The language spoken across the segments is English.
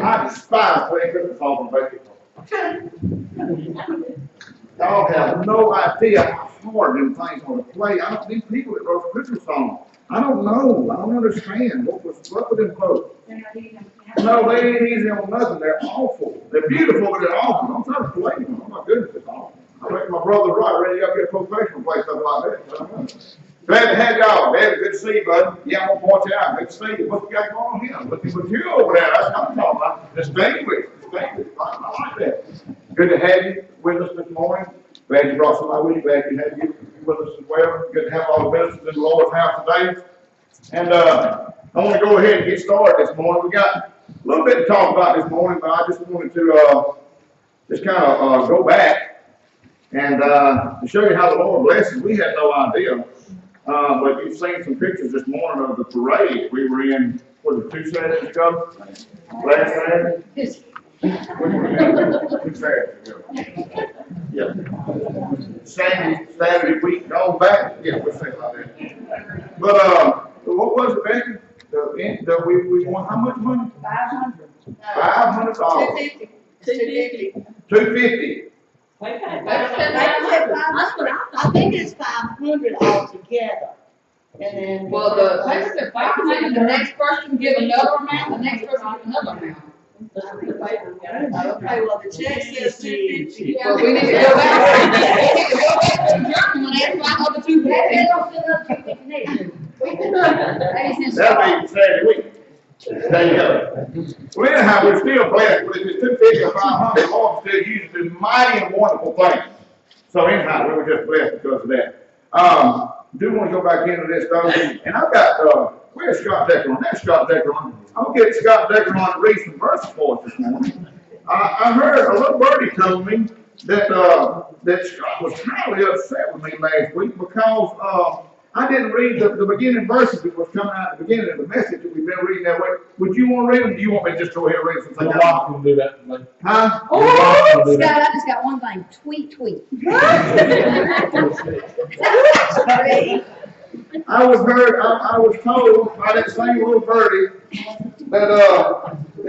I despise playing Christmas songs on basketball. Y'all have no idea how hard them things want to play. These people that wrote Christmas songs, I don't know. I don't understand. What with them folks? No, they ain't easy on nothing. They're awful. They're beautiful, but they're awful. Don't try to play them. Oh my goodness, it's awful. I reckon my brother's right. Ready up here professional play stuff like that. Glad to have y'all. David, good to see you, bud. Yeah, I'm gonna point you out. Good to see you. What you got going on here? Looking for you over there. That's what I'm talking about. Distinguished. I like that. Good to have you with us this morning. Glad you brought somebody with you. Glad to have you with us as well. Good to have all the ministers in the Lord's house today. And I want to go ahead and get started this morning. We got a little bit to talk about this morning, but I just wanted to just kind of go back and to show you how the Lord blesses. We had no idea, but you've seen some pictures this morning of the parade we were in. Was it 2 Saturdays ago? Last Saturday? 2 Saturdays ago. Yeah. Saturday week gone back. Yeah, we'll say like that. But what was it, Becky? We won how much money? $500. $500. $250. I think it's 500 altogether. And then the paper said 500, the next person give another amount, the next person give another amount. Okay, well, the check says 250. Well, we need to go back. When they find other two That'll be Saturday week. There you go. Well, anyhow, we're still blessed. But if it's 250 or 500, the Lord still uses the mighty and wonderful things. So anyhow, we were just blessed because of that. Do want to go back into this though, and I've got where's Scott Decker on? That's Scott Decker on. I'll get Scott Decker on to read some verses for us this morning. I heard a little birdie told me that Scott was highly upset with me last week because I didn't read the beginning verses that was coming out at the beginning of the message that we've been reading that way. Would you want to read them? Do you want me to just go ahead and read them? I can do that. Huh? Oh, Scott, I just got one thing. Tweet. I was told by that same little birdie that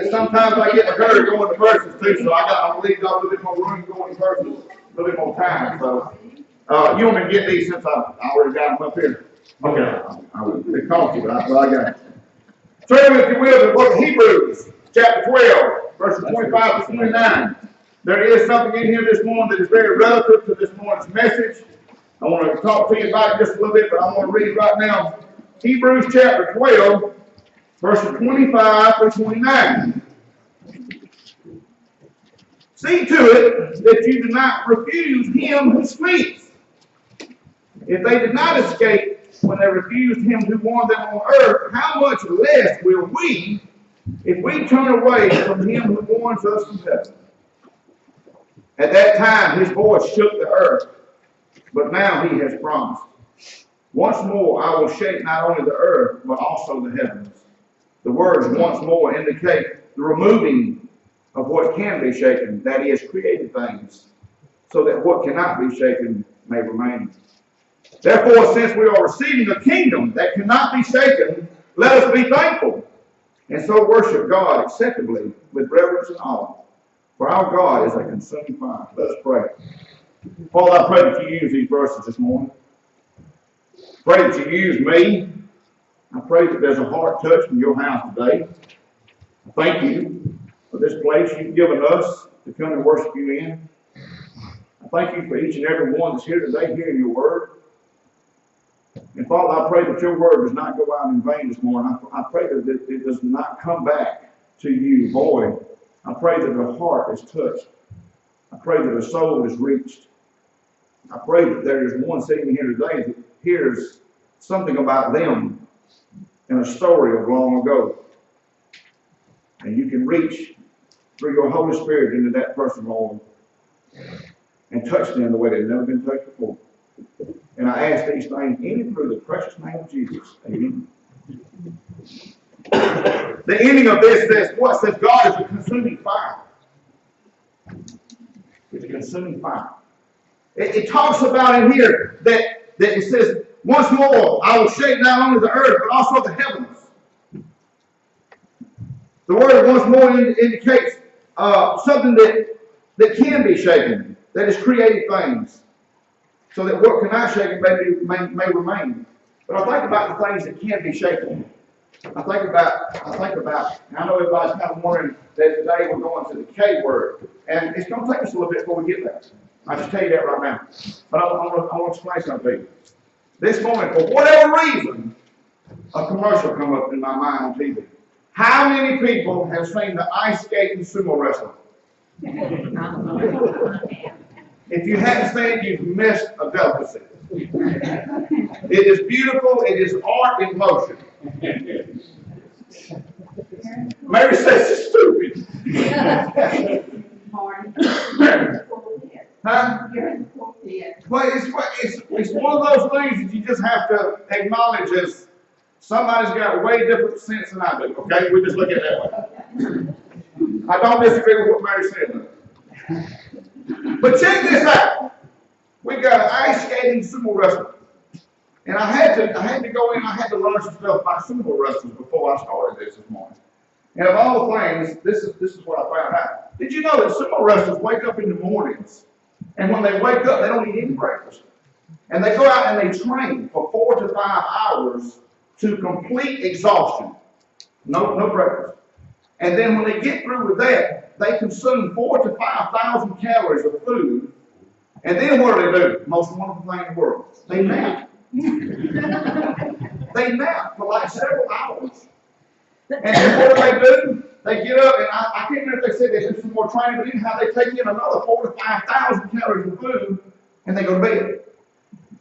sometimes I get my bird going to verses too, so I believe got a little bit more room going to verses, a little bit more time. So you want me to get these since I already got them up here? Okay, I would be costly, but I got it. Turn, if you will, to the book of Hebrews, chapter 12, verses 25 to 29. There is something in here this morning that is very relative to this morning's message. I want to talk to you about it just a little bit, but I want to read it right now. Hebrews chapter 12, verses 25 through 29. See to it that you do not refuse him who speaks. If they did not escape when they refused him who warned them on earth, how much less will we if we turn away from him who warns us from heaven? At that time his voice shook the earth, but now he has promised. Once more I will shake not only the earth, but also the heavens. The words once more indicate the removing of what can be shaken, that is, created things, so that what cannot be shaken may remain. Therefore, since we are receiving a kingdom that cannot be shaken, let us be thankful, and so worship God acceptably with reverence and awe. For our God is a consuming fire. Let us pray. Father, I pray that you use these verses this morning. Pray that you use me. I pray that there's a heart touch in your house today. I thank you for this place you've given us to come and worship you in. I thank you for each and every one that's here today hearing your word. And Father, I pray that your word does not go out in vain this morning. I pray that it does not come back to you void. I pray that the heart is touched. I pray that the soul is reached. I pray that there is one sitting here today that hears something about them in a story of long ago. And you can reach through your Holy Spirit into that person, Lord, and touch them the way they've never been touched before. And I ask these things in through the precious name of Jesus. Amen. The ending of this says what? Says God is a consuming fire. It's a consuming fire. It talks about in here that it says, once more, I will shake not only the earth, but also the heavens. The word once more indicates something that can be shaken, that is created things, so that what cannot shake it may remain. But I think about the things that can be shaken. I think about, and I know everybody's kind of wondering that today we're going to the K word, and it's going to take us a little bit before we get there. I just tell you that right now. But I want to explain something to you. This morning, for whatever reason, a commercial come up in my mind on TV. How many people have seen the ice skating sumo wrestling? If you haven't seen it, you've missed a delicacy. It is beautiful. It is art in motion. Mary says it's stupid. Huh? Well, it's one of those things that you just have to acknowledge as somebody's got way different sense than I do. Okay, we just look at it that way. I don't disagree with what Mary said, though. But check this out. We got ice skating sumo wrestling. And I had to go in, I had to learn some stuff about sumo wrestlers before I started this morning. And of all things, this is what I found out. Did you know that sumo wrestlers wake up in the mornings, and when they wake up, they don't eat any breakfast. And they go out and they train for 4 to 5 hours to complete exhaustion. No breakfast. And then when they get through with that, they consume 4,000 to 5,000 calories of food. And then what do? Most wonderful thing in the world. They nap. They nap for like several hours. And then what do? They get up, and I can't remember if they said they do some more training, but anyhow, they take in another 4,000 to 5,000 calories of food, and they go to bed.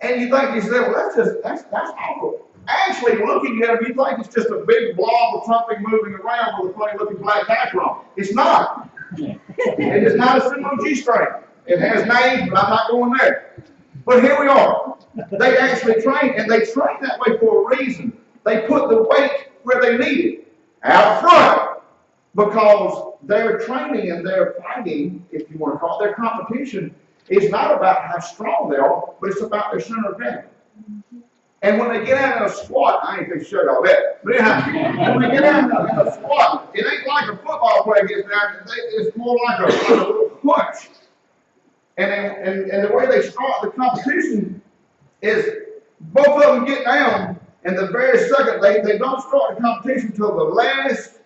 And you think, you say, well, that's awful. Actually, looking at them, you think it's just a big blob of something moving around with a funny looking black background. It's not. It is not a sumo G-string. It has names, but I'm not going there. But here we are. They actually train, and they train that way for a reason. They put the weight where they need it, out front, because their training and their fighting, if you want to call it, their competition is not about how strong they are, but it's about their center of gravity. And when they get out in a squat, I ain't going to show y'all that, but anyhow, when they get out in a squat, it ain't like a football player gets down, it's more like a little punch. And the way they start the competition is both of them get down, and the very second, they don't start the competition until the last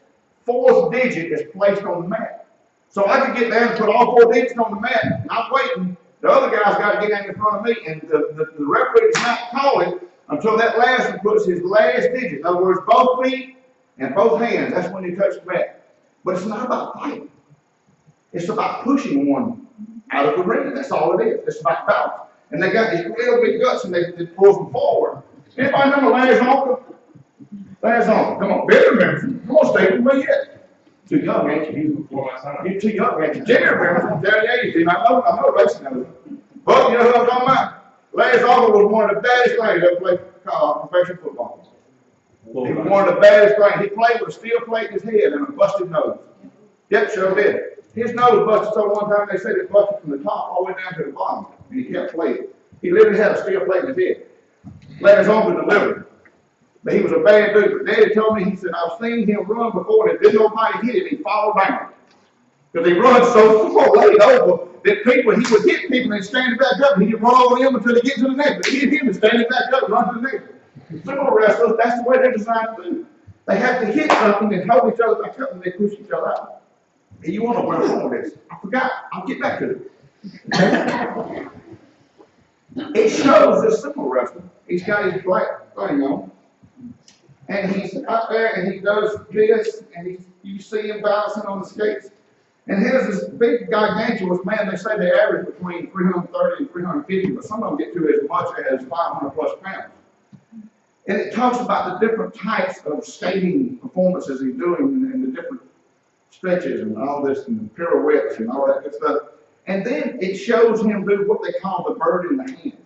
4th digit is placed on the mat. So I can get down and put all 4 digits on the mat, and I'm waiting. The other guy's got to get down in front of me, and the referee does not call it until that last one puts his last digit. In other words, both feet and both hands. That's when you touch the mat. But it's not about fighting. It's about pushing one out of the ring. That's all it is. It's about balance. And they got these real big guts, and they pull them forward. Anybody remember Larry Zonka? Larry Zonka. Come on, Billy remembers. Come on, Stephen, where you at? Too young, ain't you? He was before my time. You're too young, ain't you? Jerry remembers from the 80s team. I know Lexi knows it. But you know who I'm talking about? Larry Zonka was one of the baddest players that played professional football. He was one of the baddest players. He played with a steel plate in his head and a busted nose. Yep, sure did. His nose busted so one time they said it busted from the top all the way down to the bottom, and he kept playing. He literally had a steel plate in his head. Larry Zonka delivered. But he was a bad dude. But Daddy told me, he said, I've seen him run before, and if didn't nobody hit him, he followed down. Because he runs so far laid over that he would hit people and stand back up, and he'd run over them until they get to the next. But he hit him and stand back up and run to the next. Sumo wrestlers, that's the way they're designed to do. They have to hit something and hold each other back up, and they push each other out. And you want to where I'm going with this. I forgot. I'll get back to it. It shows this sumo wrestler. He's got his black thing on. And he's up there and he does this, and you see him balancing on the skates. And here's this big, gigantuous man. They say they average between 330 and 350, but some of them get to as much as 500 plus pounds. And it talks about the different types of skating performances he's doing and the different stretches and all this and the pirouettes and all that good stuff. And then it shows him do what they call the bird in the hand.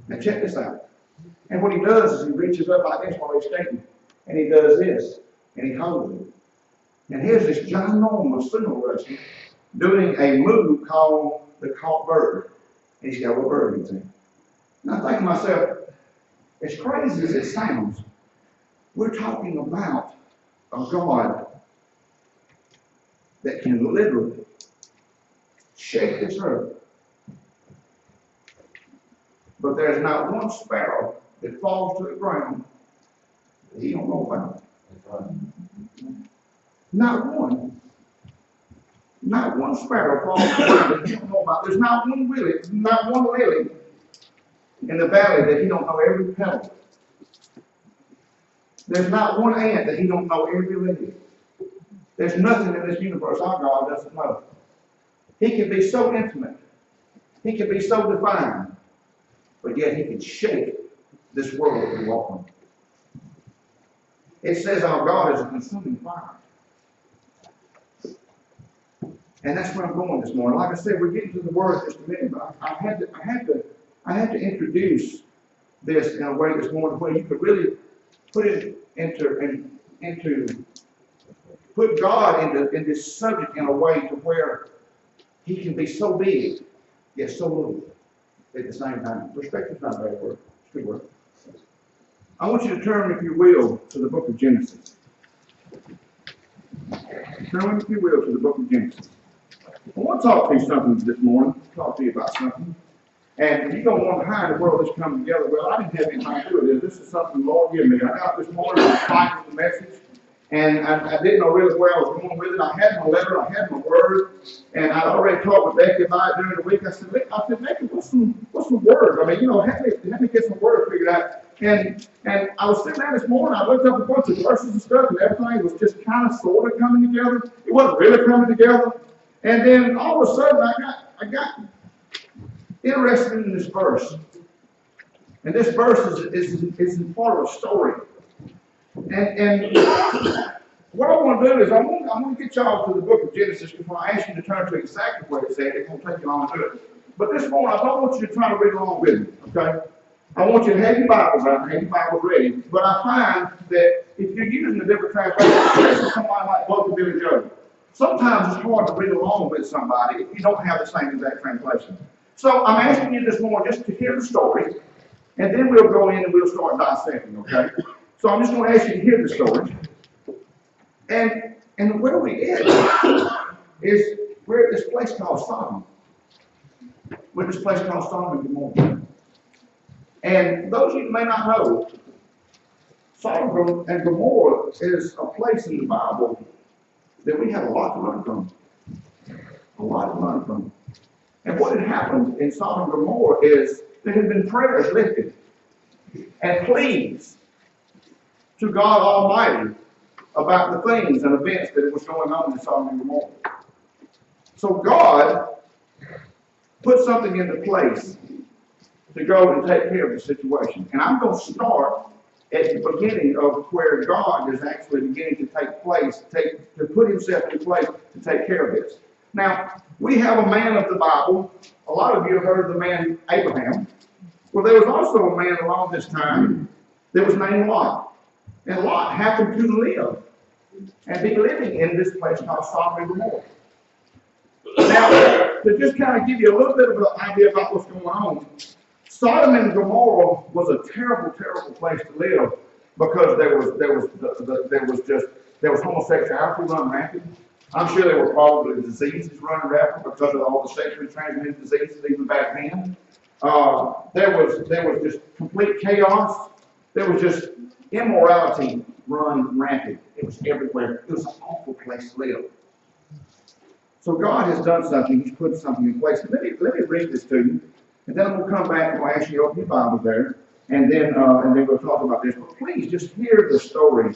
Now check this out. And what he does is he reaches up like this while he's skating. And he does this. And he holds it. And here's this ginormous sumo wrestler doing a move called the caught bird. And he's got a bird in his hand. And I think to myself, as crazy as it sounds, we're talking about a God that can literally shake this earth. But there's not one sparrow that falls to the ground that he don't know about. Not one. Not one sparrow falls to the ground that he don't know about. There's not one lily in the valley that he don't know every petal. There's not one ant that he don't know every lily. There's nothing in this universe our God doesn't know. He can be so intimate. He can be so defined. But yet he can shake this world that we walk on. It says our God is a consuming fire. And that's where I'm going this morning. Like I said, we're getting to the word in just a minute, but I had to introduce this in a way this morning where you could really put it put God in this subject in a way to where he can be so big, yet so little at the same time. Perspective's not a bad word. It's a good word. I want you to turn, if you will, to the book of Genesis. Turn, if you will, to the book of Genesis. I want to talk to you something this morning. Talk to you about something. And you don't wonder how in the world this comes together. Well, I didn't have anything to do with this. This is something the Lord gave me. I got up this morning, I was fighting the message. And I didn't know really where I was going with it. I had my letter, I had my word, and I'd already talked with Becky about it during the week. I said, Becky, what's some words? I mean, help me get some words figured out. And I was sitting there this morning, I looked up a bunch of verses and stuff, and everything was just kind of sort of coming together. It wasn't really coming together. And then all of a sudden, I got interested in this verse. And this verse is part of a story. And what I want to do is I want to get y'all to the book of Genesis before I ask you to turn to exactly what it said. It's going to take you long to do it. But this morning, I don't want you to try to read along with me, okay? I want you to have your Bibles out and have your Bibles ready. But I find that if you're using a different translation, especially somebody like Loco Billy Joe, sometimes it's hard to read along with somebody if you don't have the same exact translation. So I'm asking you this morning just to hear the story, and then we'll go in and we'll start dissecting, okay? So I'm just going to ask you to hear the story. And where we at is we're at this place called Sodom. We're at this place called Sodom and Gomorrah. And those of you who may not know, Sodom and Gomorrah is a place in the Bible that we have a lot to learn from. A lot to learn from. And what had happened in Sodom and Gomorrah is there had been prayers lifted and pleas to God Almighty about the things and events that was going on in Sodom and Gomorrah. So God put something into place to go and take care of the situation. And I'm going to start at the beginning of where God is actually beginning to take place, to put himself in place to take care of this. Now, we have a man of the Bible. A lot of you have heard of the man Abraham. Well, there was also a man along this time that was named Lot. And Lot happened to live and be living in this place called Sodom and Gomorrah. Now, to just kind of give you a little bit of an idea about what's going on, Sodom and Gomorrah was a terrible, terrible place to live because there was homosexuality running rampant. I'm sure there were probably diseases running rampant because of all the sexually transmitted diseases even back then. There was just complete chaos. There was just immorality run rampant. It was everywhere. It was an awful place to live. So God has done something. He's put something in place. Let me read this to you, and then I'm going to come back and I'll ask you to open your Bible there, and then we'll talk about this. But please just hear the story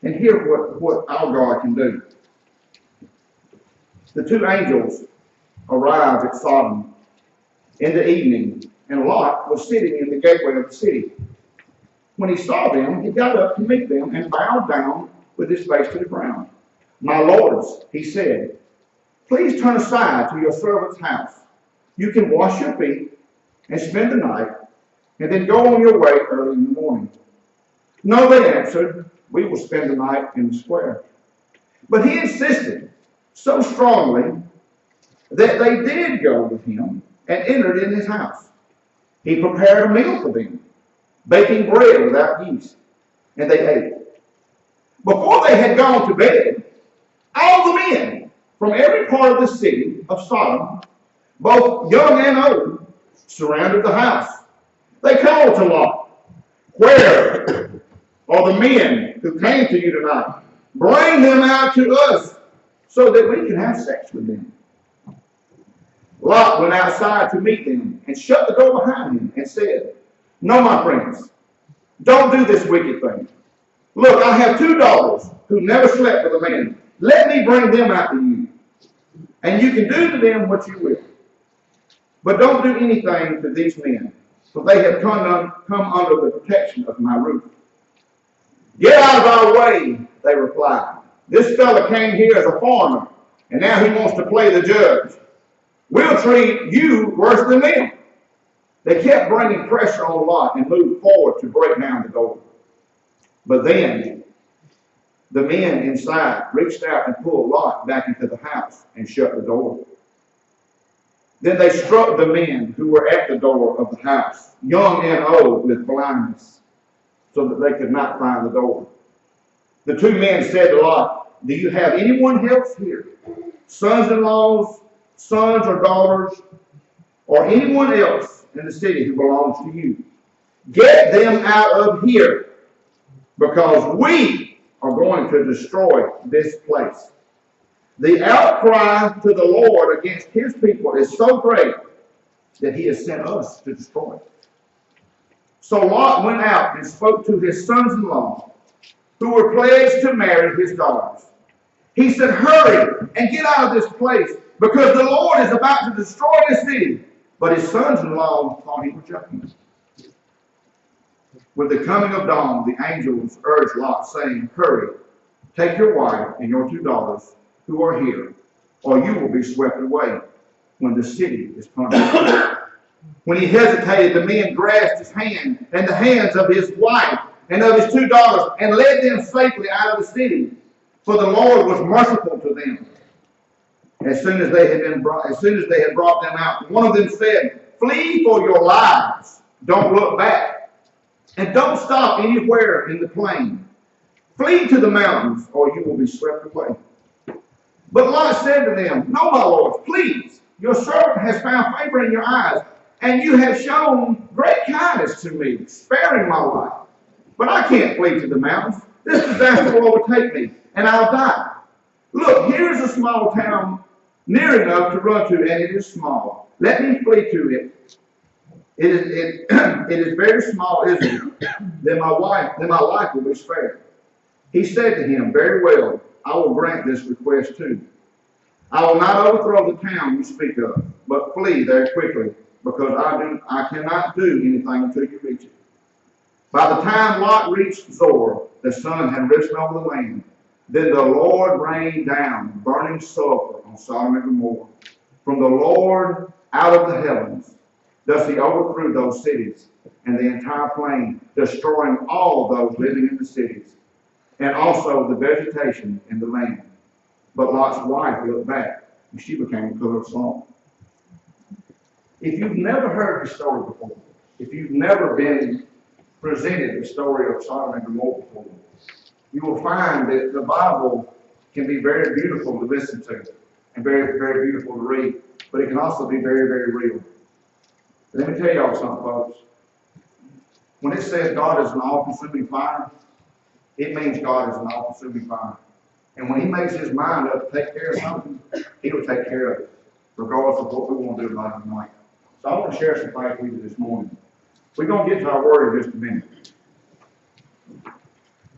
and hear what our God can do. The two angels arrived at Sodom in the evening, and Lot was sitting in the gateway of the city. When he saw them, he got up to meet them and bowed down with his face to the ground. "My lords," he said, "please turn aside to your servant's house. You can wash your feet and spend the night, and then go on your way early in the morning." "No," they answered, "we will spend the night in the square." But he insisted so strongly that they did go with him and entered in his house. He prepared a meal for them, baking bread without yeast, and they ate. Before they had gone to bed, all the men from every part of the city of Sodom, both young and old, surrounded the house. They called to Lot, "Where are the men who came to you tonight? Bring them out to us so that we can have sex with them." Lot went outside to meet them and shut the door behind him and said, "No, my friends, don't do this wicked thing. Look, I have 2 daughters who never slept with a man. Let me bring them out to you, and you can do to them what you will. But don't do anything to these men, for they have come under the protection of my roof." "Get out of our way," they replied. "This fellow came here as a foreigner, and now he wants to play the judge. We'll treat you worse than them." They kept bringing pressure on Lot and moved forward to break down the door. But then the men inside reached out and pulled Lot back into the house and shut the door. Then they struck the men who were at the door of the house, young and old, with blindness, so that they could not find the door. The 2 men said to Lot, "Do you have anyone else here? Sons-in-laws, sons or daughters, or anyone else in the city who belongs to you? Get them out of here, because we are going to destroy this place. The outcry to the Lord against his people is so great that he has sent us to destroy it." So Lot went out and spoke to his sons-in-law, who were pledged to marry his daughters. He said, "Hurry and get out of this place, because the Lord is about to destroy this city." But his sons-in-law thought he was joking. With the coming of dawn, the angels urged Lot, saying, "Hurry, take your wife and your 2 daughters who are here, or you will be swept away when the city is punished." When he hesitated, the men grasped his hand and the hands of his wife and of his 2 daughters and led them safely out of the city, for the Lord was merciful to them. As soon as they had brought them out, one of them said, "Flee for your lives. Don't look back. And don't stop anywhere in the plain. Flee to the mountains, or you will be swept away." But Lot said to them, "No, my lords, please. Your servant has found favor in your eyes, and you have shown great kindness to me, sparing my life. But I can't flee to the mountains. This disaster will overtake me, and I'll die. Look, here is a small town near enough to run to, and it is small. Let me flee to it. It is very small, isn't it? Then my life will be spared." He said to him, "Very well, I will grant this request too. I will not overthrow the town you speak of, but flee there quickly, because I cannot do anything until you reach it." By the time Lot reached Zoar, the sun had risen over the land. Then the Lord rained down burning sulfur on Sodom and Gomorrah from the Lord out of the heavens. Thus he overthrew those cities and the entire plain, destroying all those living in the cities, and also the vegetation in the land. But Lot's wife looked back, and she became a pillar of salt. If you've never heard this story before, if you've never been presented the story of Sodom and Gomorrah before, you will find that the Bible can be very beautiful to listen to and very, very beautiful to read, but it can also be very, very real. Let me tell y'all something, folks. When it says God is an all-consuming fire, it means God is an all-consuming fire. And when he makes his mind up to take care of something, he will take care of it, regardless of what we want to do about it tonight. So I want to share some things with you this morning. We're going to get to our word in just a minute.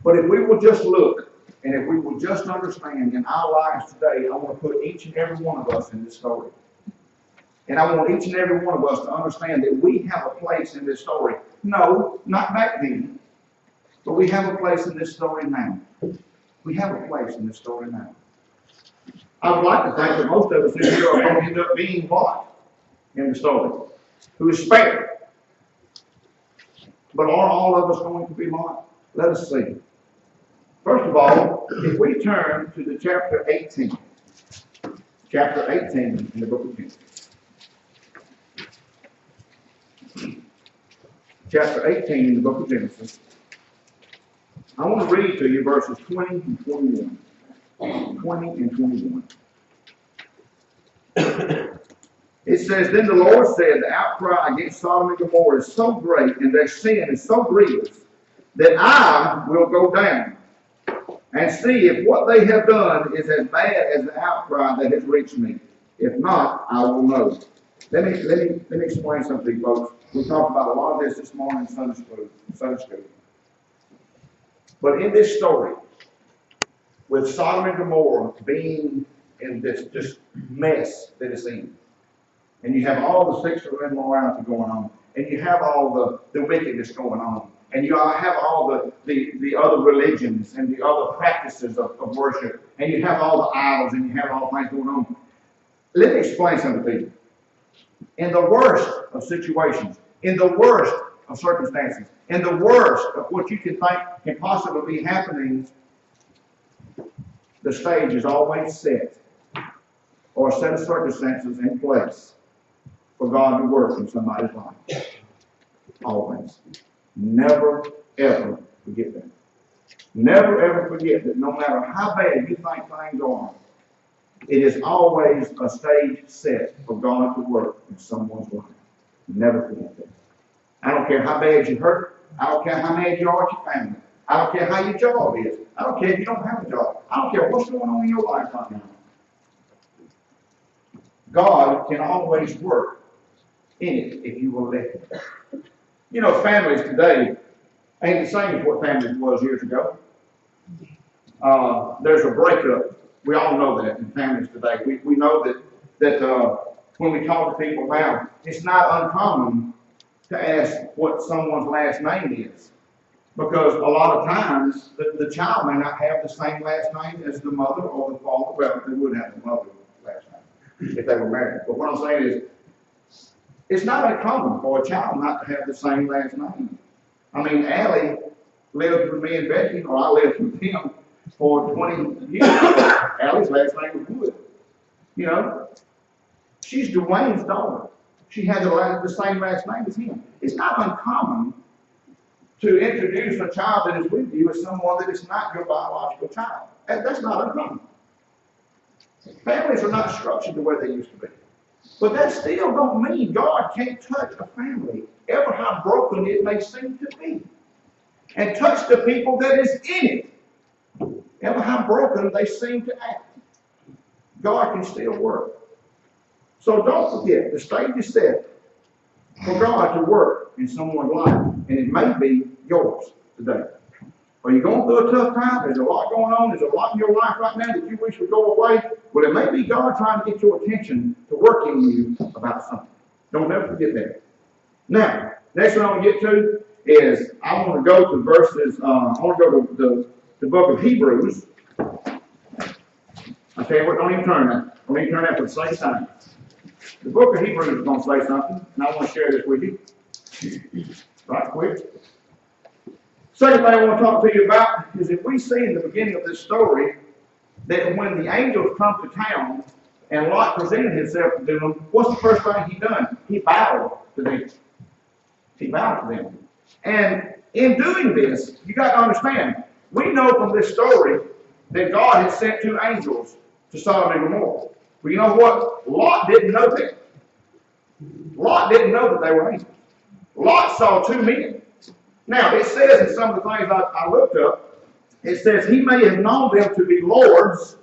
But if we will just look, and if we will just understand in our lives today, I want to put each and every one of us in this story. And I want each and every one of us to understand that we have a place in this story. No, not back then. But we have a place in this story now. We have a place in this story now. I would like to think that most of us in here are going to end up being Lot in the story, who is spared. But are all of us going to be Lot? Let us see. First of all, if we turn to the chapter 18 in the book of Pinion. Chapter 18 in the book of Genesis. I want to read to you verses 20 and 21. 20 and 21. It says, then the Lord said, the outcry against Sodom and Gomorrah is so great and their sin is so grievous that I will go down and see if what they have done is as bad as the outcry that has reached me. If not, I will know. Let me explain something to you folks. We talked about a lot of this morning in Sunday school. But in this story, with Sodom and Gomorrah being in this just mess that it's in, and you have all the sexual immorality going on, and you have all the wickedness going on, and you have all the other religions and the other practices of worship, and you have all the idols, and you have all things going on. Let me explain something to you. In the worst of situations, in the worst of circumstances, in the worst of what you can think can possibly be happening, the stage is always set, or a set of circumstances in place for God to work in somebody's life. Always. Never, ever forget that. Never, ever forget that no matter how bad you think things are, it is always a stage set for God to work in someone's life. Never forget that. I don't care how bad you hurt. I don't care how mad you are at your family. I don't care how your job is. I don't care if you don't have a job. I don't care what's going on in your life right now. God can always work in it if you will let Him. You know, families today ain't the same as what families was years ago. There's a breakup. We all know that in families today. We know that when we talk to people now, it's not uncommon to ask what someone's last name is. Because a lot of times, the child may not have the same last name as the mother or the father. Well, they would have the mother's last name if they were married. But what I'm saying is, it's not uncommon for a child not to have the same last name. I mean, Allie lived with me and Becky, or I lived with him for 20 years. Allie's last name was Wood. You know, she's Dwayne's daughter. She had the same last name as him. It's not uncommon to introduce a child that is with you as someone that is not your biological child. That's not uncommon. Families are not structured the way they used to be. But that still don't mean God can't touch a family, ever how broken it may seem to be, and touch the people that is in it, ever how broken they seem to act. God can still work. So don't forget, the stage is set for God to work in someone's life, and it may be yours today. Are you going through a tough time? There's a lot going on. There's a lot in your life right now that you wish would go away. Well, it may be God trying to get your attention to work in you about something. Don't ever forget that. Now, next one I want to get to is I want to go to verses, I want to go to the book of Hebrews. I tell you what, don't even turn that. Don't even turn that for the sake of time. The book of Hebrews is going to say something, and I want to share this with you. Right quick. Second thing I want to talk to you about is if we see in the beginning of this story that when the angels come to town and Lot presented himself to them, what's the first thing he done? He bowed to them. He bowed to them. And in doing this, you got to understand, we know from this story that God had sent 2 angels to Sodom and Gomorrah. Well, you know what? Lot didn't know that. Lot didn't know that they were angels. Lot saw 2 men. Now, it says in some of the things I looked up, it says he may have known them to be lords,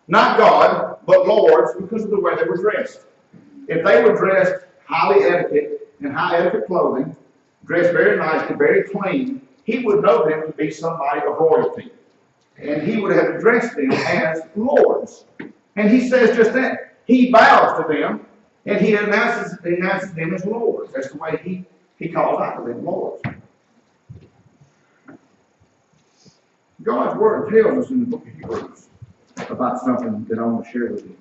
not God, but lords, because of the way they were dressed. If they were dressed highly etiquette, in high etiquette clothing, dressed very nicely, very clean, he would know them to be somebody of royalty. And he would have addressed them as lords. And he says just that. He bows to them, and he announces them as lords. That's the way he calls out to them lords. God's Word tells us in the book of Hebrews about something that I want to share with you.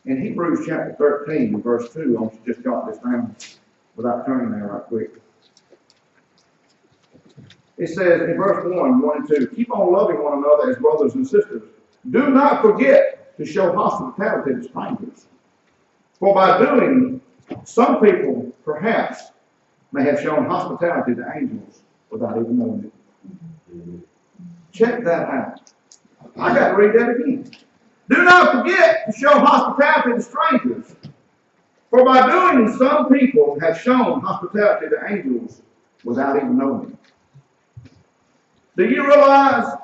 In Hebrews chapter 13, verse 2, I want you to just jot this down without turning there right quick. It says in verse 1 and 2, keep on loving one another as brothers and sisters. Do not forget to show hospitality to strangers. For by doing, some people perhaps may have shown hospitality to angels without even knowing it. Check that out. I got to read that again. Do not forget to show hospitality to strangers. For by doing, some people have shown hospitality to angels without even knowing it. Do you realize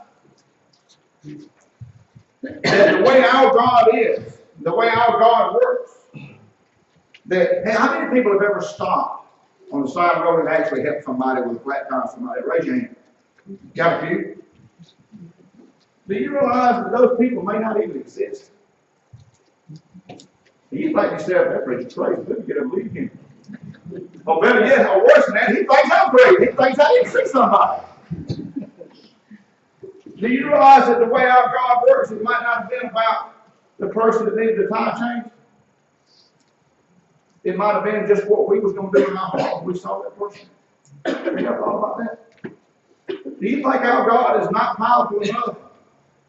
that the way our God is, the way our God works, that, hey, how many people have ever stopped on the side of the road and actually helped somebody with a flat tire? Somebody, raise your hand. Got a few? Do you realize that those people may not even exist? You think yourself, that preacher's crazy. Let me get up and leave him. Or better yet, or worse than that, he thinks I'm crazy. He thinks I didn't see somebody. Do you realize that the way our God works, it might not have been about the person that needed a tire change? It might have been just what we was going to do in our heart when we saw that person. Have you ever thought about that? Do you think our God is not powerful enough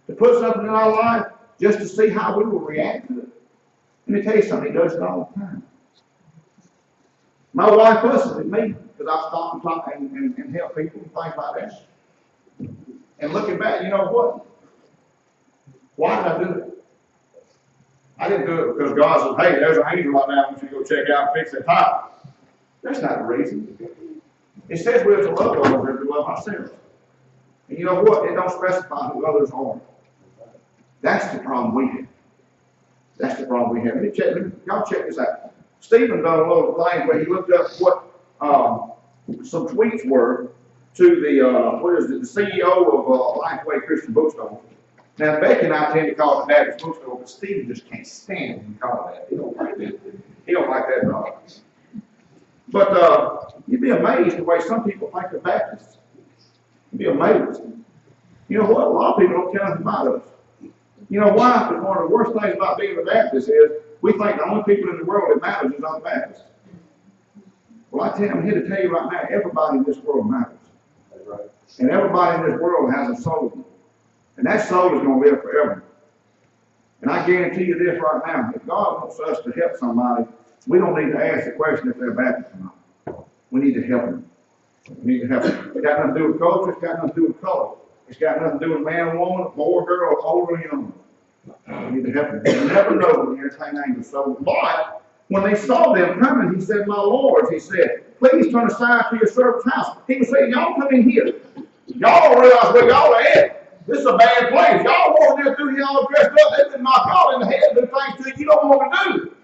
to put something in our life just to see how we will react to it? Let me tell you something, he does it all the time. My wife fusses at me because I stop and talk and help people and things like that. And looking back, you know what? Why did I do it? I didn't do it because God said, hey, there's an angel right now, I want you to go check out and fix that tire. That's not the reason. It says we're to love others as we love ourselves. And you know what? It don't specify who others are. That's the problem we have. That's the problem we have. Y'all check this out. Stephen done a little thing where he looked up what some tweets were to the CEO of Lifeway Christian Bookstore. Now, Becky and I tend to call it the Baptist Bookstore, but Stephen just can't stand when you call it that. He don't like that. He don't like that at all. But you'd be amazed the way some people think they're Baptists. You'd be amazed. You know what? A lot of people don't tell us about us. You know why? Because one of the worst things about being a Baptist is we think the only people in the world that matters is other Baptists. Well, I'm here to tell you right now, everybody in this world matters. That's right. And everybody in this world has a soul. And that soul is going to live forever. And I guarantee you this right now, if God wants us to help somebody, we don't need to ask the question if they're Baptist or not. We need to help them. We need to help them. It's got nothing to do with culture, it's got nothing to do with color. It's got nothing to do with man or woman, boy or girl, old or young. We need to help them. You never know when you entertain angels. So, but when they saw them coming, he said, my lords, he said, please turn aside to your servant's house. He was saying, y'all come in here. Y'all don't realize where y'all are at. This is a bad place. Y'all walk there through here all dressed up. They've been knocked y'all in the head and do things to you don't want to do.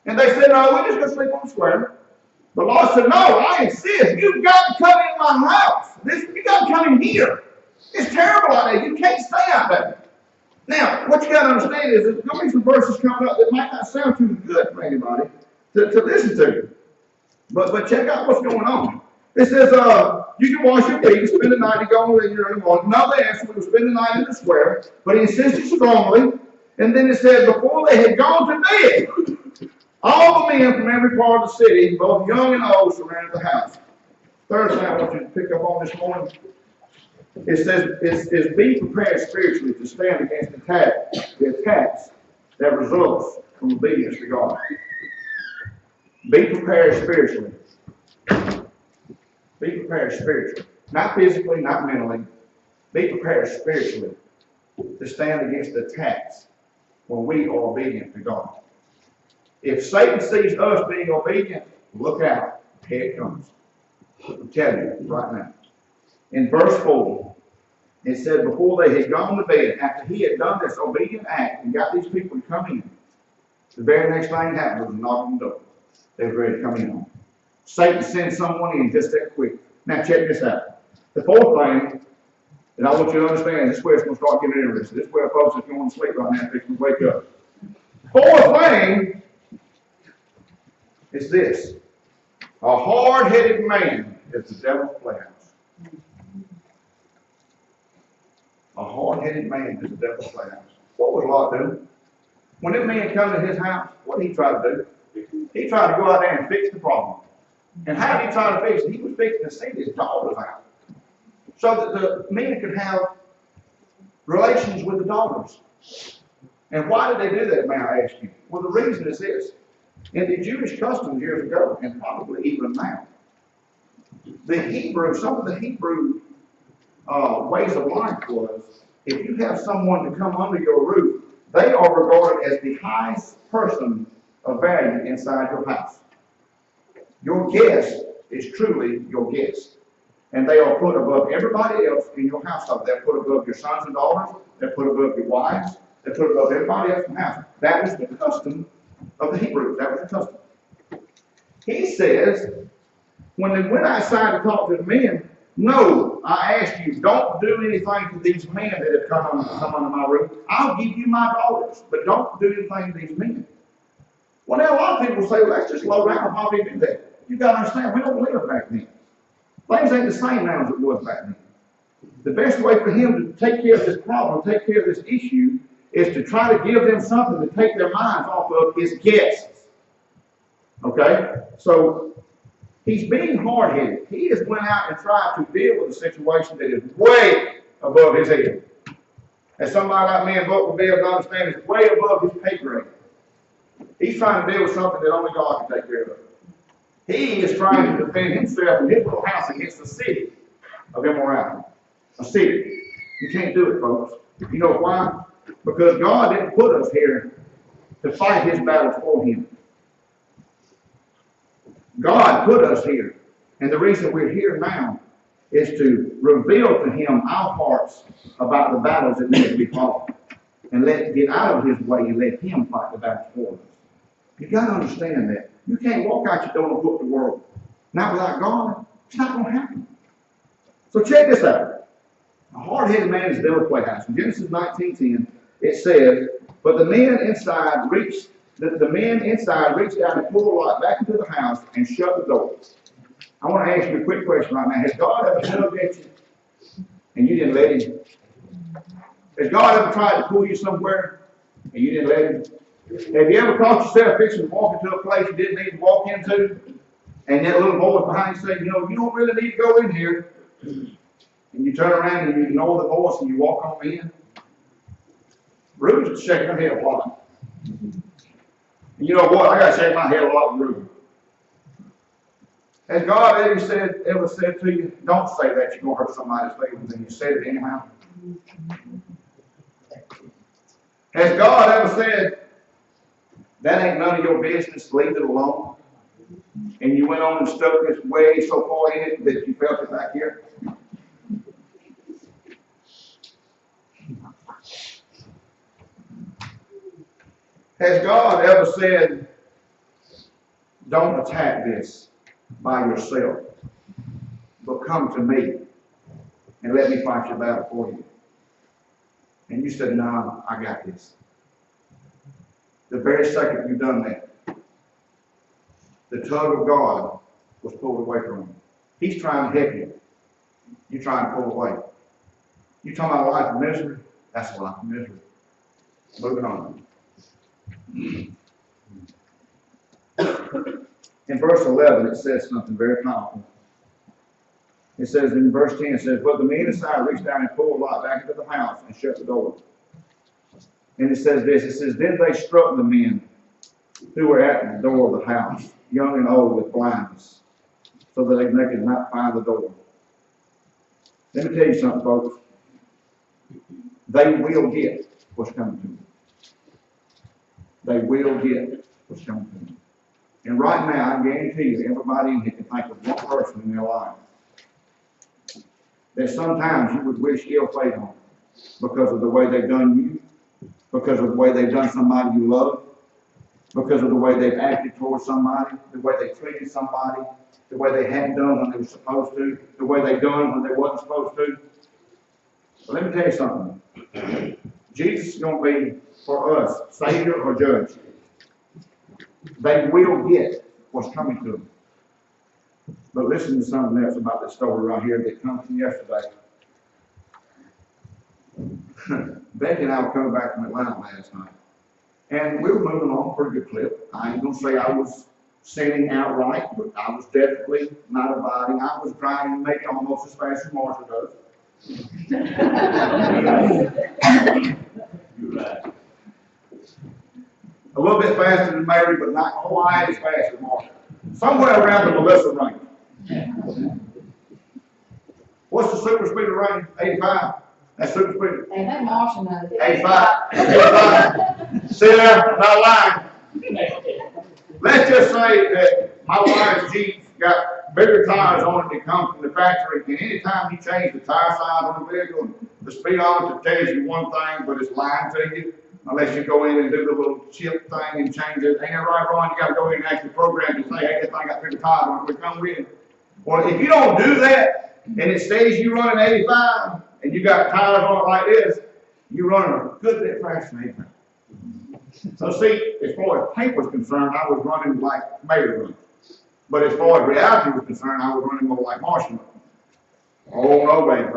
And they said, no, we're just going to sleep on the square. The Lord said, no, I insist. You've got to come in my house. You got to come in here. It's terrible out there. You can't stay out there. Now, what you got to understand is there's going to be some verses coming up that might not sound too good for anybody to listen to. But check out what's going on. It says, you can wash your feet, spend the night, and go in the morning. No, they asked him to spend the night in the square, but he insisted strongly. And then it said, before they had gone to bed, all the men from every part of the city, both young and old, surrounded the house. Third thing I want you to pick up on this morning, it says, is be prepared spiritually to stand against the attacks that results from obedience to God. Be prepared spiritually. Be prepared spiritually. Not physically, not mentally. Be prepared spiritually to stand against the attacks when we are obedient to God. If Satan sees us being obedient, look out. Here it comes. I'm telling you right now. In verse 4, it said, before they had gone to bed, after he had done this obedient act and got these people to come in, the very next thing happened was a knock on the door. They were ready to come in. Satan sends someone in just that quick. Now check this out. The fourth thing that I want you to understand, this is where it's going to start getting interesting. This is where folks are going to sleep right now, fixing to wake up. Fourth thing is this. A hard-headed man is the devil's playhouse. A hard-headed man is the devil's playhouse. What was Lot doing? When that man come to his house, what did he try to do? He tried to go out there and fix the problem. And how did he try to fix it? He was fixing to send his daughters out so that the men could have relations with the daughters. And why did they do that, may I ask you? Well, the reason is this. In the Jewish customs years ago, and probably even now, some of the Hebrew ways of life was, if you have someone to come under your roof, They are regarded as the highest person of value inside your house. Your guest is truly your guest. And they are put above everybody else in your household. They're put above your sons and daughters. They're put above your wives. They're put above everybody else in the house. That was the custom of the Hebrews. That was the custom. He says, when they went outside to talk to the men, no, I ask you, don't do anything to these men that have come under my roof. I'll give you my daughters, but don't do anything to these men. Well, now a lot of people say, well, that's just low down. Why would he do that? You got to understand, we don't live back then. Things ain't the same now as it was back then. The best way for him to take care of this problem, take care of this issue, is to try to give them something to take their minds off of his guests. Okay? So, he's being hard-headed. He has went out and tried to deal with a situation that is way above his head. As somebody like me and Buck will be able to understand, it's way above his pay grade. He's trying to deal with something that only God can take care of. He is trying to defend himself in his little house against the city of immorality. A city. You can't do it, folks. You know why? Because God didn't put us here to fight his battles for him. God put us here. And the reason we're here now is to reveal to him our hearts about the battles that need to be fought. And get out of his way and let him fight the battles for us. You got to understand that. You can't walk out your door and book the world. Not without God. It's not going to happen. So check this out. A hard-headed man is the devil playhouse. In Genesis 19:10, it says, but the men inside reached out and pulled Lot back into the house and shut the door. I want to ask you a quick question right now. Has God ever tugged at you and you didn't let him? Has God ever tried to pull you somewhere and you didn't let him? Have you ever caught yourself fixing to walk into a place you didn't need to walk into? And that little voice behind you saying, you know, you don't really need to go in here. And you turn around and you ignore the voice and you walk on in. Ruby's shaking her head a lot. And you know what? I got to shake my head a lot with Ruby. Has God ever said to you, don't say that, you're going to hurt somebody's feelings, and you said it anyhow? Has God ever said, that ain't none of your business, leave it alone? And you went on and stuck this way so far in it that you felt it back here? Has God ever said, don't attack this by yourself, but come to me and let me fight your battle for you? And you said, no, I got this. The very second you've done that, the tug of God was pulled away from you. He's trying to help you. You're trying to pull away. You talking about a life of misery? That's a life of misery. Moving on. In verse 11, it says something very powerful. It says in verse 10, it says, but the men inside reached down and pulled Lot back into the house and shut the door. And it says this, it says, then they struck the men who were at the door of the house, young and old with blindness, so that they could not find the door. Let me tell you something, folks. They will get what's coming to them. They will get what's coming to them. And right now, I guarantee you, everybody in here can think of one person in their life that sometimes you would wish ill fate on because of the way they've done you, because of the way they've done somebody you love, because of the way they've acted towards somebody, the way they treated somebody, the way they hadn't done when they were supposed to, the way they've done when they wasn't supposed to. But let me tell you something. Jesus is going to be, for us, Savior or Judge. They will get what's coming to them. But listen to something else about this story right here that comes from yesterday. Becky and I were coming back from Atlanta last night. And we were moving on a pretty good clip. I ain't going to say I was sinning outright, but I was definitely not abiding. I was driving maybe almost as fast as Marshall does. You're right. A little bit faster than Mary, but not quite as fast as Marshall. Somewhere around the Melissa range. What's the super speed of range? 85? That's super speed. And that Martian knows it. 85. See there, not lying. Let's just say that my wife's Jeep's got bigger tires on it that come from the factory, and anytime you change the tire size on the vehicle, the speedometer tells you one thing, but it's lying to you, unless you go in and do the little chip thing and change it. Ain't it right, Ron? You gotta go in and actually program to say, hey, this thing got bigger tires on it, we come in. Well, if you don't do that, and it stays you running 85, and you got tires on it like this, you're running a good bit faster than 85. So see, as far as paint was concerned, I was running like Mary run. But as far as reality was concerned, I was running more like Marshall. Oh no, baby.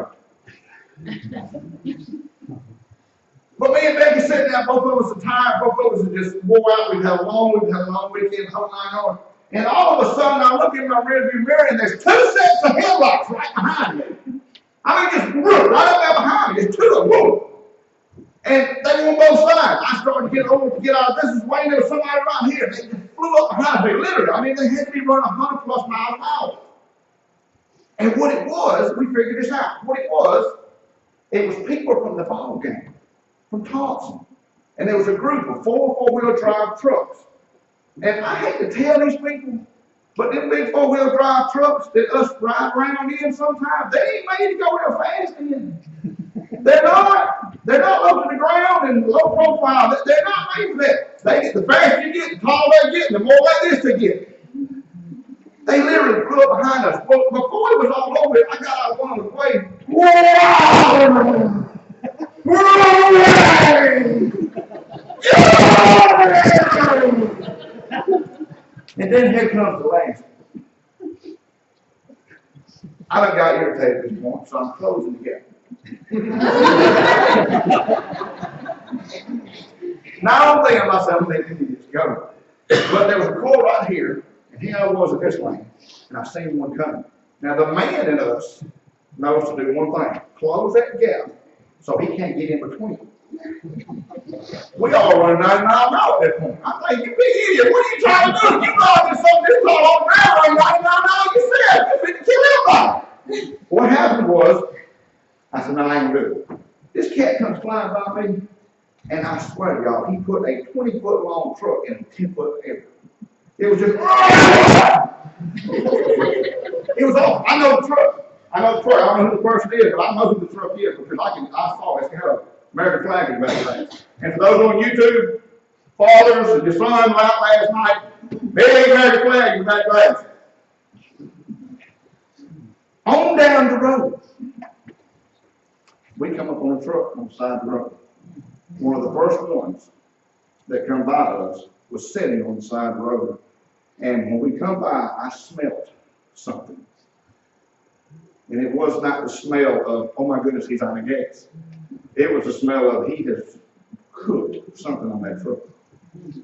But me and Becky sitting there, both of us are tired, both of us are just wore out. We've had a long weekend, the whole 9 hours. And all of a sudden, I look in my rearview mirror, and there's 2 sets of headlights right behind me. I mean, just right up there behind me. There's 2 of them. And they were on both sides. I started to get over to get out of this is Wayne. There was somebody right here. They just flew up behind me, literally. I mean, they had to be running 100+ miles an hour. And what it was, we figured this out. What it was people from the ball game, from Thompson. And there was a group of 4 4-wheel drive trucks. And I hate to tell these people, but them big 4-wheel drive trucks that us ride around in sometimes, they ain't made to go real fast in. They're not low to the ground and low profile. They're not made for that. They get the faster you get, the taller they get, and the more like this they get. They literally flew up behind us. Well, before it was all over, I got out of one of the way. And then here comes the last. I done got irritated this morning, so I'm closing the gap. Now I'm thinking to myself, let's go. But there was a car right here, and here I was at this lane, and I seen one coming. Now the man in us knows to do one thing: close that gap so he can't get in between. We all run 99 miles at that point. I think, you big idiot, what are you trying to do? You ride this up this tall on the ground, run 99 miles yourself. You're finna kill everybody. What happened was, I said, no, I ain't gonna do it. This cat comes flying by me, and I swear to y'all, he put a 20-foot long truck in a 10-foot area. It was just, it was awful. I know the truck. I don't know who the person is, but I know who the truck is because I saw it. It's got a American flag in the back of it. And for those on YouTube, fathers and your son went out last night, big American flag in the back glass. On down the road, we come up on a truck on the side of the road. One of the first ones that come by us was sitting on the side of the road. And when we come by, I smelt something. And it was not the smell of, oh my goodness, he's out of gas. It was the smell of he has cooked something on that truck.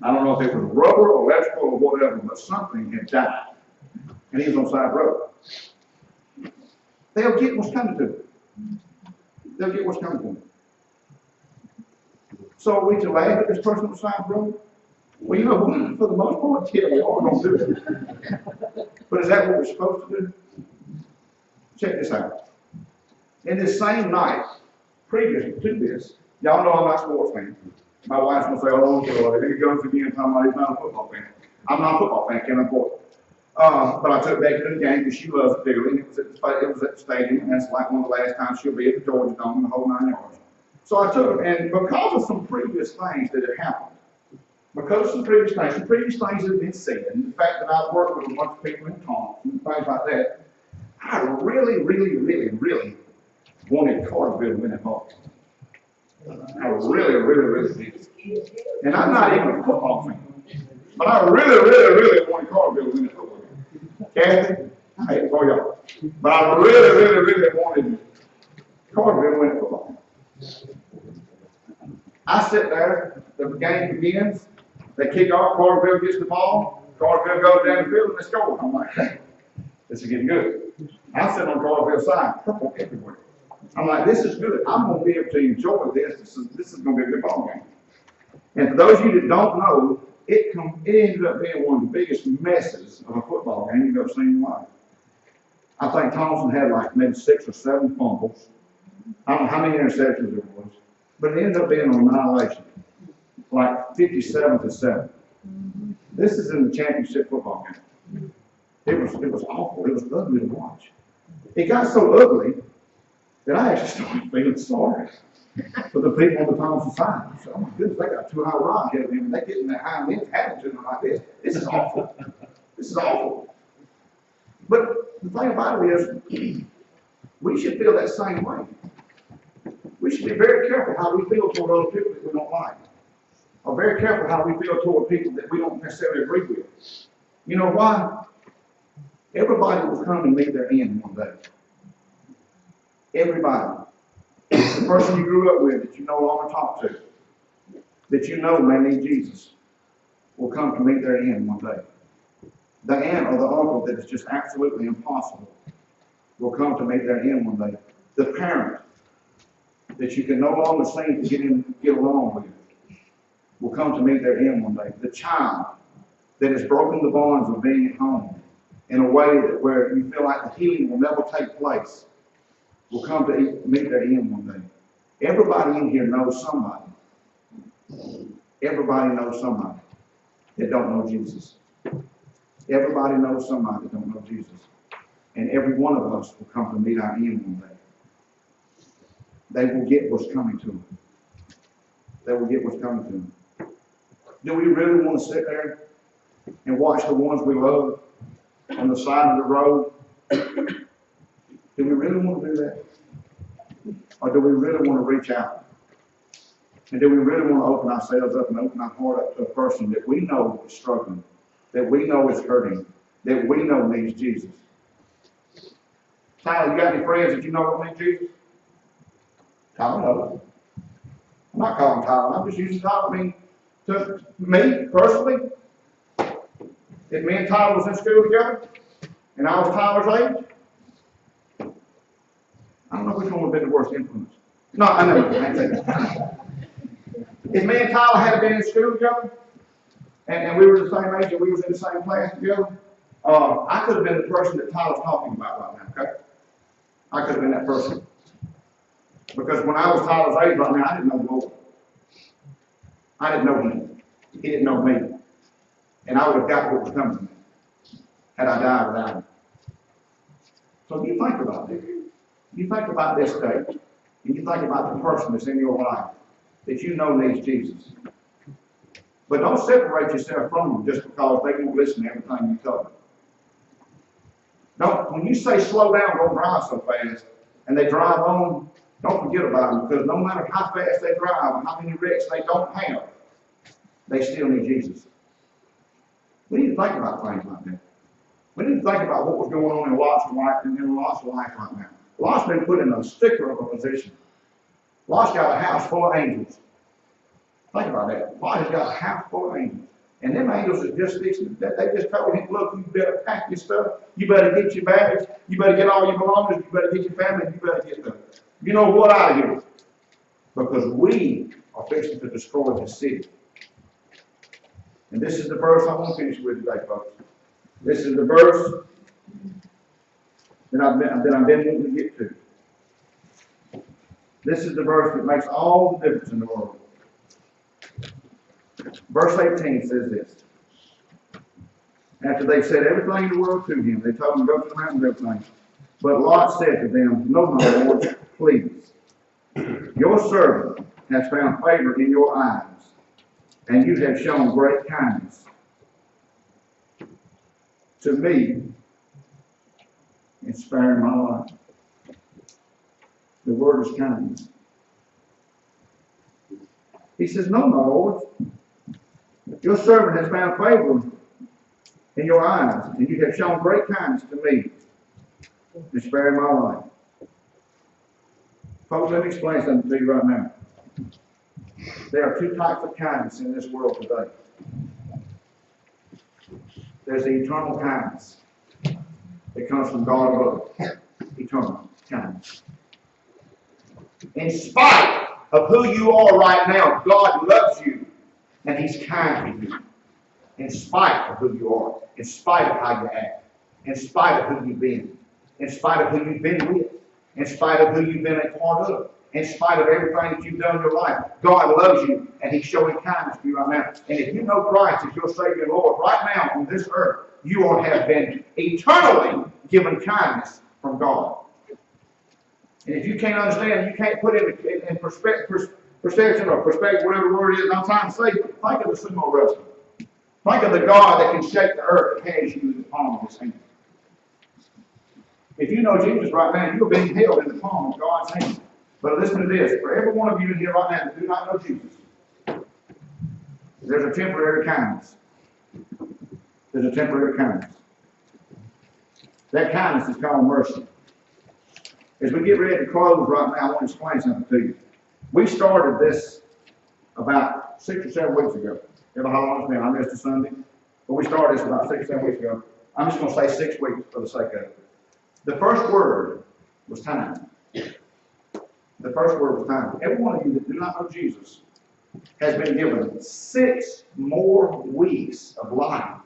I don't know if it was rubber or electrical or whatever, but something had died. And he was on the side of the road. They'll get what's coming to them. They'll get what's coming to them. So are we to laugh at this person on the side of the road? Well, you know what? For the most part, yeah, we all don't do it. But is that what we're supposed to do? Check this out. In this same night, previous to this, y'all know I'm not a sports fan. My wife's going to say, oh, here he goes again, talking about he's not a football fan. I'm not a football fan, can't afford it. But I took Becky to the game because she loves it dearly. It was at the stadium, and that's like one of the last times she'll be at the Georgia Dome in the whole 9 yards. So I took her, and because of some previous things that had happened, because of some previous things that had been said, and the fact that I've worked with a bunch of people in Thompson and things like that, I really wanted Carterville to win that ball. I really did. And I'm not even a football fan, but I really wanted Carterville to win that football game. Kathy, I hate to call y'all, but I really wanted Carterville to win the football game. I sit there, the game begins, they kick off, Carterville gets the ball, Carterville goes down the field and they score. I'm like, hey, this is getting good. I'm sitting on Carterville's side, purple everywhere. I'm like, this is good. I'm going to be able to enjoy this. This is going to be a good ball game. And for those of you that don't know, it ended up being one of the biggest messes of a football game you've ever seen in your life. I think Thompson had like maybe 6 or 7 fumbles. I don't know how many interceptions there was, but it ended up being an annihilation. like 57-7. This is in the championship football game. It was awful. It was ugly to watch. It got so ugly that I actually started feeling sorry for the people on the Thompson side. I said, oh my goodness, they got 2 high rod ahead of them, and they getting that high winds happening to them like this. This is awful. This is awful. But the thing about it is, we should feel that same way. We should be very careful how we feel toward other people that we don't like. Or very careful how we feel toward people that we don't necessarily agree with. You know why? Everybody will come and meet their end one day. Everybody. The person you grew up with that you no longer talk to, that you know may need Jesus, will come to meet their end one day. The aunt or the uncle that is just absolutely impossible will come to meet their end one day. The parent that you can no longer seem to get along with will come to meet their end one day. The child that has broken the bonds of being at home in a way that where you feel like the healing will never take place will come to meet their end one day. Everybody in here knows somebody. Everybody knows somebody that don't know Jesus. Everybody knows somebody that don't know Jesus. And every one of us will come to meet our end one day. They will get what's coming to them. They will get what's coming to them. Do we really want to sit there and watch the ones we love on the side of the road? Do we really want to do that? Or do we really want to reach out? And do we really want to open ourselves up and open our heart up to a person that we know is struggling, that we know is hurting, that we know needs Jesus? Tyler, you got any friends that you know that need Jesus? Tyler knows. I'm not calling Tyler. I'm just using Tyler. I mean, to me, personally, if me and Tyler was in school together, and I was Tyler's age, I don't know which one would have been the worst influence. No, I know. I ain't saying that. If me and Tyler had been in school together, and we were the same age and we was in the same class together, I could have been the person that Tyler's talking about right now, okay? I could have been that person. Because when I was Tyler's age right now, I didn't know the Lord. I didn't know him. He didn't know me. And I would have got what was coming to me had I died without him. So you think about this. You think about this day. And you think about the person that's in your life that you know needs Jesus. But don't separate yourself from them just because they won't listen to everything you tell them. Don't, when you say slow down, don't drive so fast, and they drive on, don't forget about them, because no matter how fast they drive and how many wrecks they don't have, they still need Jesus. We need to think about things like that. We need to think about what was going on in Lot's life and in Lot's life right now. Lot's been put in a sticker of a position. Lot's got a house full of angels. Think about that. Lot has got a house full of angels. And them angels are just fixing, they just told him, look, you better pack your stuff, you better get your bags, you better get all your belongings, you better get your family, you better get the, you know what, out of here. Because we are fixing to destroy the city. And this is the verse I want to finish with today, folks. This is the verse that I've been wanting to get to. This is the verse that makes all the difference in the world. Verse 18 says this. After they said everything in the world to him, they told him to go to the mountain and everything. But Lot said to them, no, my Lord, please. Your servant has found favor in your eyes, and you have shown great kindness to me in sparing my life. The word is kindness. He says, no, my Lord. Your servant has found favor in your eyes, and you have shown great kindness to me in sparing my life. Folks, let me explain something to you right now. There are two types of kindness in this world today. There's the eternal kindness that comes from God above. Eternal kindness. In spite of who you are right now, God loves you and He's kind to you. In spite of who you are, in spite of how you act, in spite of who you've been, in spite of who you've been with, in spite of who you've been a part of, in spite of everything that you've done in your life. God loves you, and He's showing kindness to you right now. And if you know Christ as your Savior and Lord, right now on this earth, you all have been eternally given kindness from God. And if you can't understand, you can't put it in perception or perspective, whatever the word is I'm trying to say, think of the sumo wrestler. Think of the God that can shake the earth that has you in the palm of His hand. If you know Jesus right now, you're being held in the palm of God's hand. But listen to this. For every one of you in here right now that do not know Jesus, there's a temporary kindness. There's a temporary kindness. That kindness is called mercy. As we get ready to close right now, I want to explain something to you. We started this about 6 or 7 weeks ago. You know how long it's been? I missed a Sunday. But we started this about 6 or 7 weeks ago. I'm just going to say 6 weeks for the sake of it. The first word was time. The first word was time. Every one of you that do not know Jesus has been given 6 more weeks of life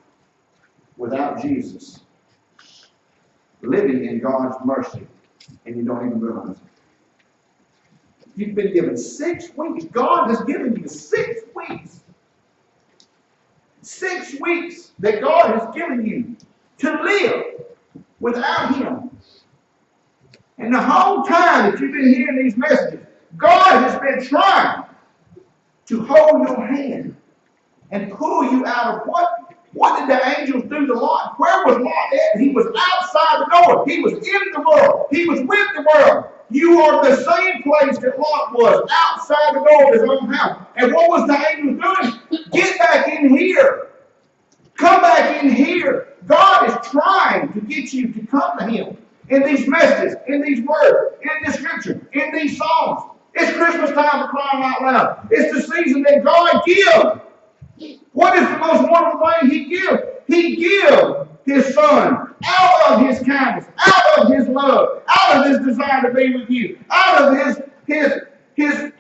without Jesus, living in God's mercy, and you don't even realize it. You've been given 6 weeks. God has given you 6 weeks. 6 weeks that God has given you to live without Him. And the whole time that you've been hearing these messages, God has been trying to hold your hand and pull you out of what did the angels do to Lot? Where was Lot at? He was outside the door. He was in the world. He was with the world. You are the same place that Lot was, outside the door of his own house. And what was the angels doing? Get back in here. Come back in here. God is trying to get you to come to Him in these messages, in these words, in this scripture, in these songs. It's Christmas time, for crying out loud. It's the season that God gives. What is the most wonderful thing He gives? He gives His Son out of His kindness, out of His love, out of His desire to be with you, out of His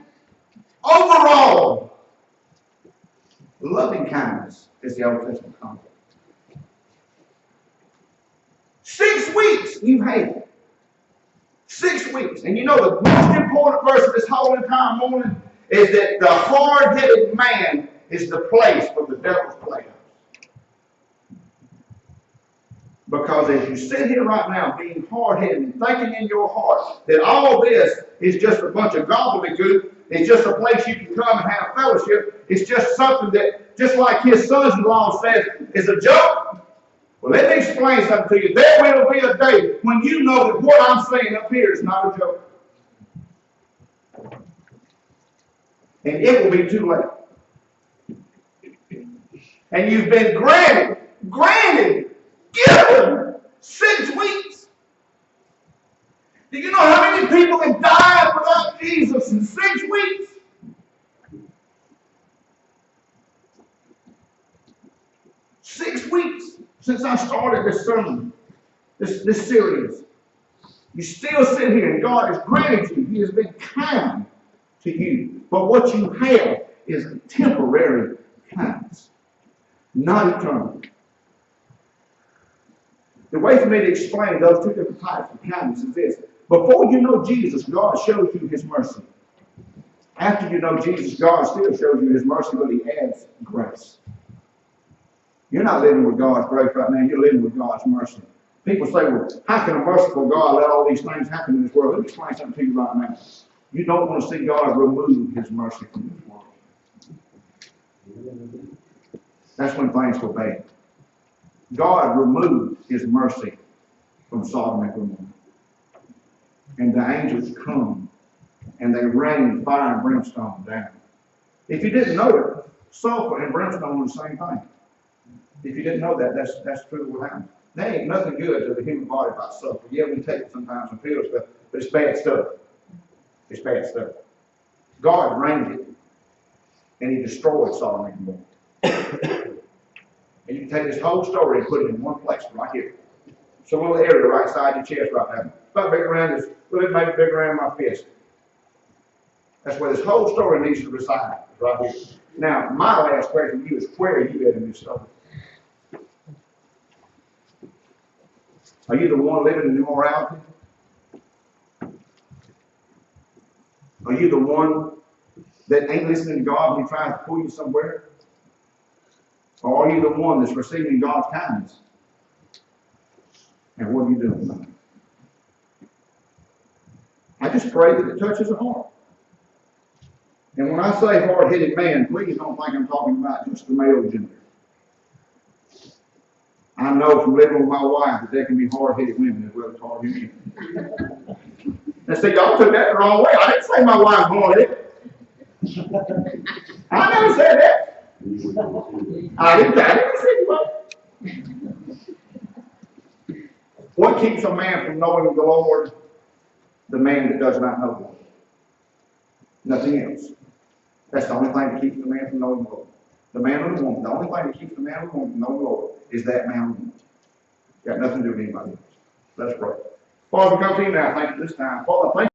overall loving kindness, as the Old Testament calls it. 6 weeks you've had. 6 weeks. And you know the most important verse of this whole entire morning is that the hard-headed man is the place for the devil's playhouse. Because as you sit here right now being hard-headed and thinking in your heart that all this is just a bunch of gobbledygook, it's just a place you can come and have fellowship, it's just something that, just like his sons-in-law says, is a joke. Well, let me explain something to you. There will be a day when you know that what I'm saying up here is not a joke. And it will be too late. And you've been granted, given 6 weeks. Do you know how many people have died without Jesus in 6 weeks? 6 weeks since I started this sermon, this series. You still sit here and God has granted you. He has been kind to you. But what you have is a temporary kindness, not eternal. The way for me to explain those two different types of kindness is this. Before you know Jesus, God shows you His mercy. After you know Jesus, God still shows you His mercy, but He adds grace. You're not living with God's grace right now. You're living with God's mercy. People say, well, how can a merciful God let all these things happen in this world? Let me explain something to you right now. You don't want to see God remove His mercy from this world. That's when things go bad. God removed His mercy from Sodom and Gomorrah. And the angels come and they rain fire and brimstone down. If you didn't know it, sulfur and brimstone are the same thing. If you didn't know that, that's true what happened. There ain't nothing good to the human body about sulfur. Yeah, we take it sometimes and pills, but it's bad stuff. It's bad stuff. God rained it, and He destroyed Sodom and Gomorrah. And you can take this whole story and put it in one place, right here. Some little area right side your chest right now. About big around this, well, it may be big around my fist. That's where this whole story needs to reside, right here. Now, my last question to you is, where are you at in this story? Are you the one living in immorality? Are you the one that ain't listening to God when He tries to pull you somewhere? Or are you the one that's receiving God's kindness? And what are you doing about it? I just pray that it touches the heart. And when I say hard-headed man, please don't think I'm talking about just the male gender. I know from living with my wife that there can be hard-headed women as well as hard-headed men. Now see, y'all took that the wrong way. I didn't say my wife's hard-headed. I never said that. I didn't say that. What keeps a man from knowing the Lord? The man that does not know the Lord. Nothing else. That's the only thing that keeps the man from knowing the Lord. The man or the woman, the only thing that keeps the man or the woman from knowing the Lord is that man or woman. Got nothing to do with anybody else. Let's pray. Father, come to you now. Thank you this time. Father, thank you.